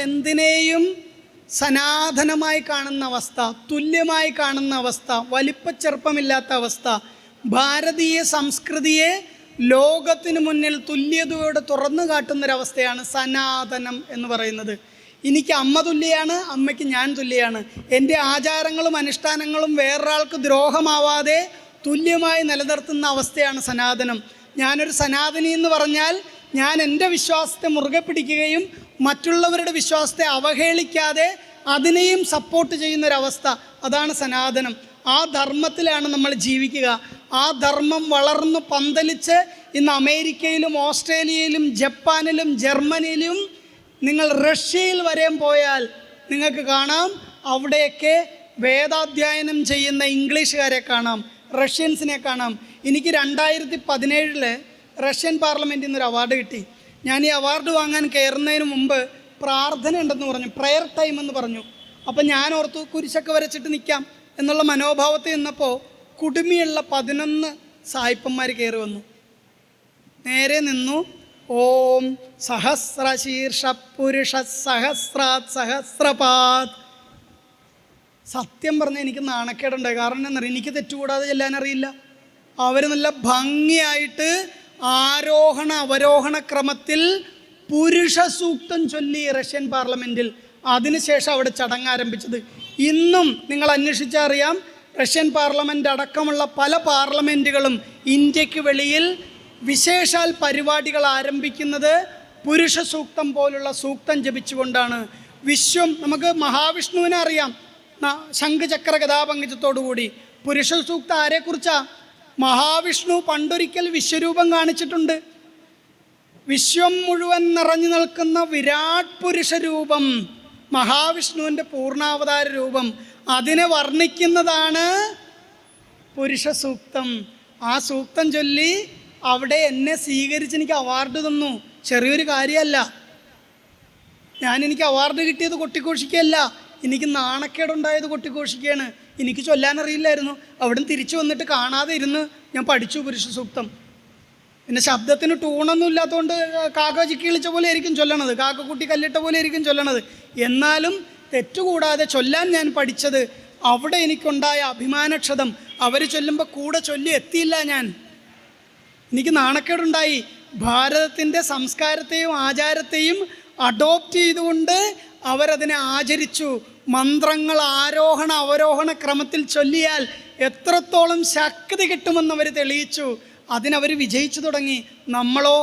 എന്തിനേയും സനാതനമായി കാണുന്ന അവസ്ഥ, തുല്യമായി കാണുന്ന അവസ്ഥ, വലിപ്പച്ചെറുപ്പമില്ലാത്ത അവസ്ഥ, ഭാരതീയ സംസ്കൃതിയെ ലോകത്തിന് മുന്നിൽ തുല്യതയോടെ തുറന്നു കാട്ടുന്നൊരവസ്ഥയാണ് സനാതനം എന്ന് പറയുന്നത്. എനിക്ക് അമ്മ തുല്യാണ്, അമ്മയ്ക്ക് ഞാൻ തുല്യമാണ്. എൻ്റെ ആചാരങ്ങളും അനുഷ്ഠാനങ്ങളും വേറൊരാൾക്ക് ദ്രോഹമാവാതെ തുല്യമായി നിലനിർത്തുന്ന അവസ്ഥയാണ് സനാതനം. ഞാനൊരു സനാതനി എന്ന് പറഞ്ഞാൽ ഞാൻ എൻ്റെ വിശ്വാസത്തെ മുറുകെ പിടിക്കുകയും മറ്റുള്ളവരുടെ വിശ്വാസത്തെ അവഹേളിക്കാതെ അതിനെയും സപ്പോർട്ട് ചെയ്യുന്നൊരവസ്ഥ, അതാണ് സനാതനം. ആ ധർമ്മത്തിലാണ് നമ്മൾ ജീവിക്കുക. ആ ധർമ്മം വളർന്ന് പന്തലിച്ച് ഇന്ന് അമേരിക്കയിലും ഓസ്ട്രേലിയയിലും ജപ്പാനിലും ജർമ്മനിയിലും നിങ്ങൾ റഷ്യയിൽ വരെ പോയാൽ നിങ്ങൾക്ക് കാണാം, അവിടെയൊക്കെ വേദാധ്യയനം ചെയ്യുന്ന ഇംഗ്ലീഷുകാരെ കാണാം, റഷ്യൻസിനെ കാണാം. എനിക്ക് 2017 റഷ്യൻ പാർലമെൻറ്റിൽ നിന്നൊരു അവാർഡ് കിട്ടി. ഞാൻ ഈ അവാർഡ് വാങ്ങാൻ കയറുന്നതിന് മുമ്പ് പ്രാർത്ഥന ഉണ്ടെന്ന് പറഞ്ഞു, പ്രെയർ ടൈം എന്ന് പറഞ്ഞു. അപ്പം ഞാൻ ഓർത്തു കുരിശൊക്കെ വരച്ചിട്ട് നിൽക്കാം എന്നുള്ള മനോഭാവത്തിൽ നിന്നപ്പോൾ കുടുമിയുള്ള 11 സായിപ്പന്മാർ കയറി വന്നു. നേരെ നിന്നു. ഓം സഹസ്രശീർഷ പുരുഷ സഹസ്രാത് സഹസ്രപാത്. സത്യം പറഞ്ഞാൽ എനിക്ക് നാണക്കേടുണ്ടായി. കാരണം എന്നറിയാം, എനിക്ക് തെറ്റുകൂടാതെ ചെല്ലാനറിയില്ല. അവർ നല്ല ഭംഗിയായിട്ട് ആരോഹണ അവരോഹണ ക്രമത്തിൽ പുരുഷ സൂക്തം ചൊല്ലി റഷ്യൻ പാർലമെൻറ്റിൽ. അതിനുശേഷം അവിടെ ചടങ്ങ് ആരംഭിച്ചത്. ഇന്നും നിങ്ങൾ അന്വേഷിച്ചറിയാം, റഷ്യൻ പാർലമെൻറ്റ് അടക്കമുള്ള പല പാർലമെൻറ്റുകളും ഇന്ത്യക്ക് വെളിയിൽ വിശേഷാൽ പരിപാടികൾ ആരംഭിക്കുന്നത് പുരുഷ സൂക്തം പോലുള്ള സൂക്തം ജപിച്ചുകൊണ്ടാണ്. നമുക്ക് മഹാവിഷ്ണുവിനെ അറിയാം, ശംഖചക്ര ഗദാപങ്കജത്തോടുകൂടി. പുരുഷ സൂക്തം ആരെക്കുറിച്ചാണ്? മഹാവിഷ്ണു പണ്ടൊരിക്കൽ വിശ്വരൂപം കാണിച്ചിട്ടുണ്ട്. വിശ്വം മുഴുവൻ നിറഞ്ഞു നിൽക്കുന്ന വിരാട് പുരുഷ രൂപം, മഹാവിഷ്ണുവിൻ്റെ പൂർണ്ണാവതാര രൂപം, അതിനെ വർണ്ണിക്കുന്നതാണ് പുരുഷ സൂക്തം. ആ സൂക്തം ചൊല്ലി അവിടെ എന്നെ സ്വീകരിച്ച് എനിക്ക് അവാർഡ് തന്നു. ചെറിയൊരു കാര്യമല്ല. എനിക്ക് അവാർഡ് കിട്ടിയത് കൊട്ടിഘോഷിക്കുകയല്ല, എനിക്ക് നാണക്കേടുണ്ടായത് കൊട്ടിഘോഷിക്കുകയാണ്. എനിക്ക് ചൊല്ലാനറിയില്ലായിരുന്നു. അവിടെ തിരിച്ചു വന്നിട്ട് കാണാതെ ഇരുന്ന് ഞാൻ പഠിച്ചു പുരുഷ സൂക്തം. പിന്നെ ശബ്ദത്തിന് ടൂണൊന്നും ഇല്ലാത്തതുകൊണ്ട് കാക്ക ചിക്കി കളിച്ച പോലെ ആയിരിക്കും ചൊല്ലണത്, കാക്കക്കുട്ടി കല്ലിട്ട പോലെ ആയിരിക്കും ചൊല്ലണത്. എന്നാലും തെറ്റുകൂടാതെ ചൊല്ലാൻ ഞാൻ പഠിച്ചത്. അവിടെ എനിക്കുണ്ടായ അഭിമാനക്ഷതം, അവർ ചൊല്ലുമ്പോൾ കൂടെ ചൊല്ലി എത്തിയില്ല ഞാൻ. എനിക്ക് നാണക്കേടുണ്ടായി. ഭാരതത്തിൻ്റെ സംസ്കാരത്തെയും ആചാരത്തെയും അഡോപ്റ്റ് ചെയ്തുകൊണ്ട് അവരതിനെ ആചരിച്ചു. മന്ത്രങ്ങൾ ആരോഹണ അവരോഹണ ക്രമത്തിൽ ചൊല്ലിയാൽ എത്രത്തോളം ശക്തി കിട്ടുമെന്ന് അവർ തെളിയിച്ചു. അതിനവർ വിജയിച്ചു തുടങ്ങി. നമ്മളോ